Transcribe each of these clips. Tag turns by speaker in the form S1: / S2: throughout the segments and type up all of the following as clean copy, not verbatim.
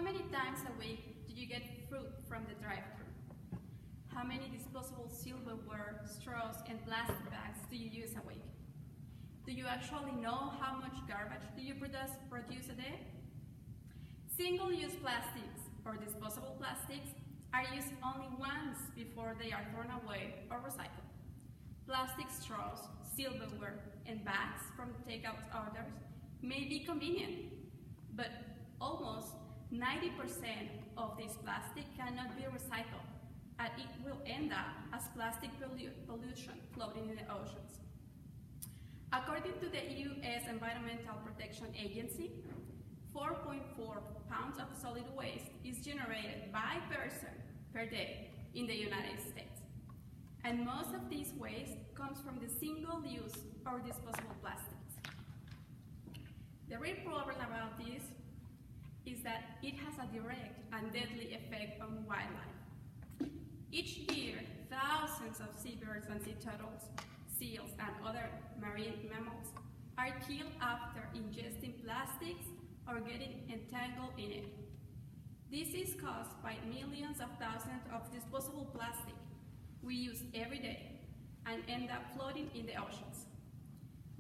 S1: many times a week do you get fruit from the drive-thru? How many disposable silverware, straws, and plastic bags do you use a week? Do you actually know how much garbage do you produce a day? Single-use plastics or disposable plastics are used only once before they are thrown away or recycled. Plastic straws, silverware, and bags from takeout orders may be convenient, but almost 90% of this plastic cannot be recycled, and it will end up as plastic pollution floating in the oceans. According to the U.S. Environmental Protection Agency, 4.4 pounds of solid waste is generated by person per day in the United States. And most of this waste comes from the single-use or disposable plastics. The real problem about this is that it has a direct and deadly effect on wildlife. Each year, thousands of seabirds and sea turtles, seals, and other marine mammals are killed after ingesting plastics or getting entangled in it. This is caused by millions of thousands of disposable plastic we use every day and end up floating in the oceans.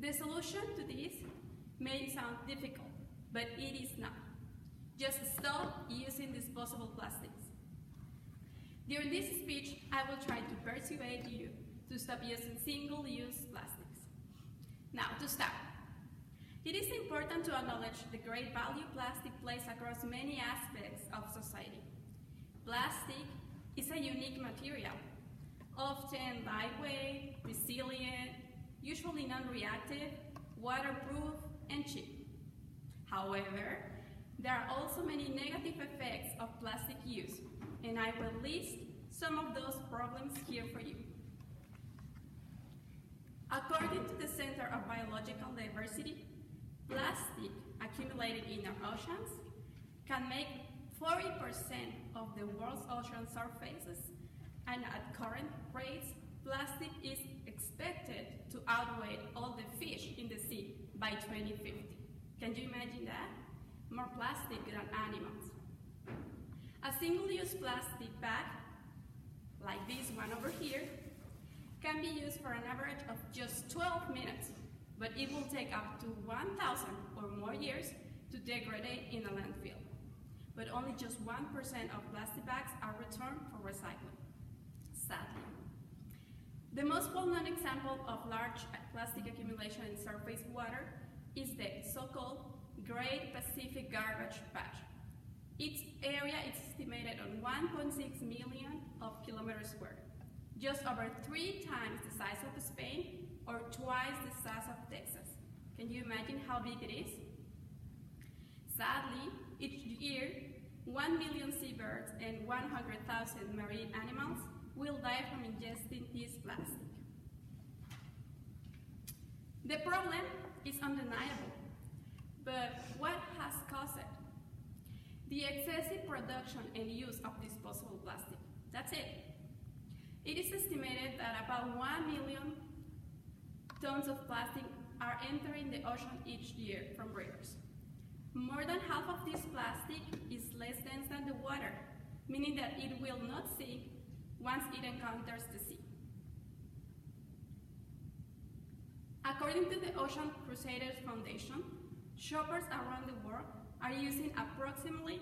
S1: The solution to this may sound difficult, but it is not. Just stop using disposable plastics. During this speech, I will try to persuade you to stop using single-use plastics. Now, to start, it is important to acknowledge the great value plastic plays across many aspects of society. Plastic is a unique material, often lightweight, resilient, usually non-reactive, waterproof, and cheap. However, there are also many negative effects of plastic use, and I will list some of those problems here for you. According to the Center of Biological Diversity, plastic accumulated in our oceans can make 40% of the world's ocean surfaces, and at current rates, plastic is expected to outweigh all the fish in the sea by 2050. Can you imagine that? More plastic than animals. A single-use plastic bag, like this one over here, can be used for an average of just 12 minutes, but it will take up to 1,000 or more years to degrade in a landfill. But only just 1% of plastic bags are returned for recycling, sadly. The most well-known example of large plastic accumulation in surface water is the so-called Great Pacific Garbage Patch. Its area is estimated on 1.6 million of kilometers squared, just over 3 times the size of Spain or twice the size of Texas. Can you imagine how big it is? Sadly, each year, 1 million seabirds and 100,000 marine animals will die from ingesting this plastic. The problem is undeniable, but what has caused it? The excessive production and use of disposable plastic. That's it. It is estimated that about 1 million tons of plastic are entering the ocean each year from rivers. More than half of this plastic is less dense than the water, meaning that it will not sink once it encounters the sea. According to the Ocean Crusaders Foundation, shoppers around the world are using approximately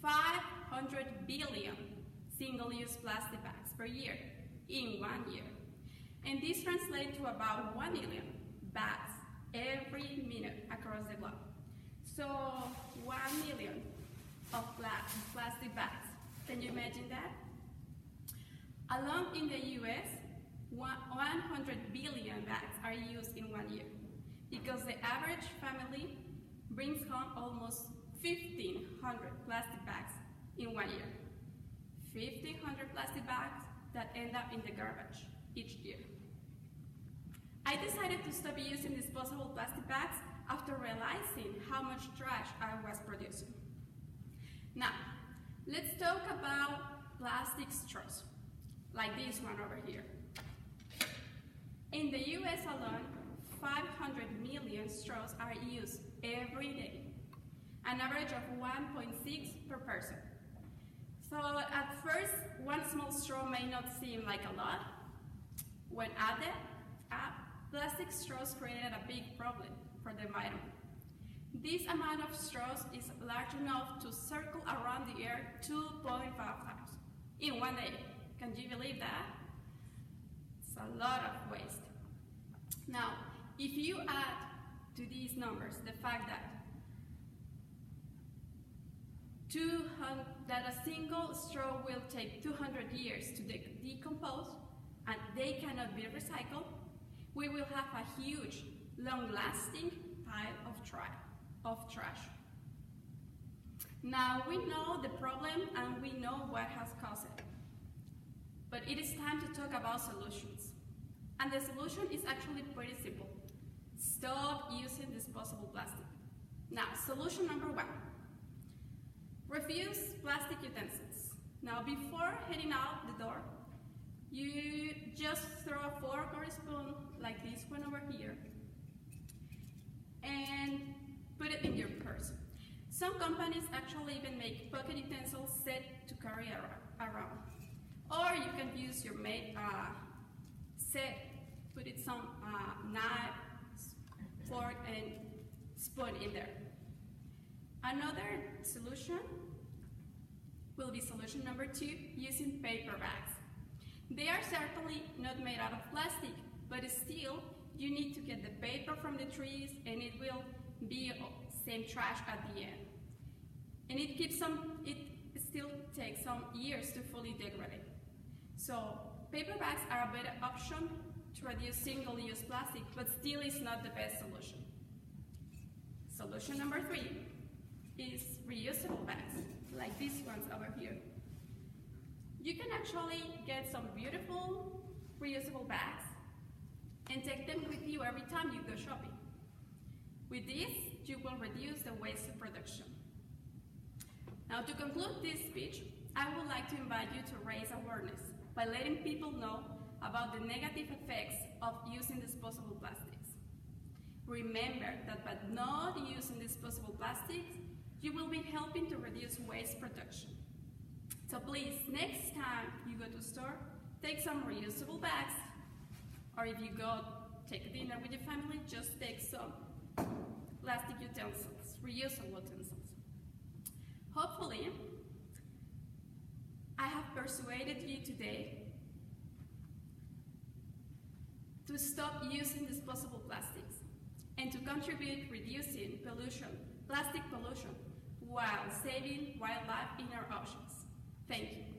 S1: 500 billion single-use plastic bags per year in 1 year. And this translates to about 1 million bags every minute across the globe. So 1 million of plastic bags. Can you imagine that? Alone in the US, 100 billion bags are used in 1 year because the average family brings home almost 1,500 plastic bags in 1 year. 1,500 plastic bags that end up in the garbage each year. I decided to stop using disposable plastic bags after realizing how much trash I was producing. Now, let's talk about plastic straws, like this one over here. In the US alone, 500 million straws are used every day. an average of 1.6 per person. So at first, one small straw may not seem like a lot. When added up, plastic straws created a big problem for the environment. This amount of straws is large enough to circle around the earth 2.5 times in one day. Can you believe that? It's a lot of waste. Now, if you add to these numbers the fact that a single straw will take 200 years to decompose and they cannot be recycled, we will have a huge, long-lasting pile of trash. Now we know the problem and we know what has caused it. But it is time to talk about solutions. And the solution is actually pretty simple. Stop using disposable plastic. Now, solution number 1. Refuse plastic utensils. Now, before heading out the door, you just throw a fork or a spoon, like this one over here, and put it in your purse. Some companies actually even make pocket utensils set to carry around. Or you can use your set, put it some knife, fork, and spoon in there. Another solution will be solution number 2, using paper bags. They are certainly not made out of plastic, but still, you need to get the paper from the trees, and it will be same trash at the end. And it still takes some years to fully degrade. So paper bags are a better option to reduce single-use plastic, but still is not the best solution. Solution number 3 is reusable bags, like these ones over here. You can actually get some beautiful reusable bags and take them with you every time you go shopping. With this, you will reduce the waste production. Now, to conclude this speech, I would like to invite you to raise awareness by letting people know about the negative effects of using disposable plastics. Remember that by not using disposable plastics, you will be helping to reduce waste production. So please, next time you go to a store, take some reusable bags, or if you go take dinner with your family, just take some plastic utensils, reusable utensils. Hopefully, I have persuaded you today to stop using disposable plastics and to contribute reducing plastic pollution, while saving wildlife in our oceans. Thank you.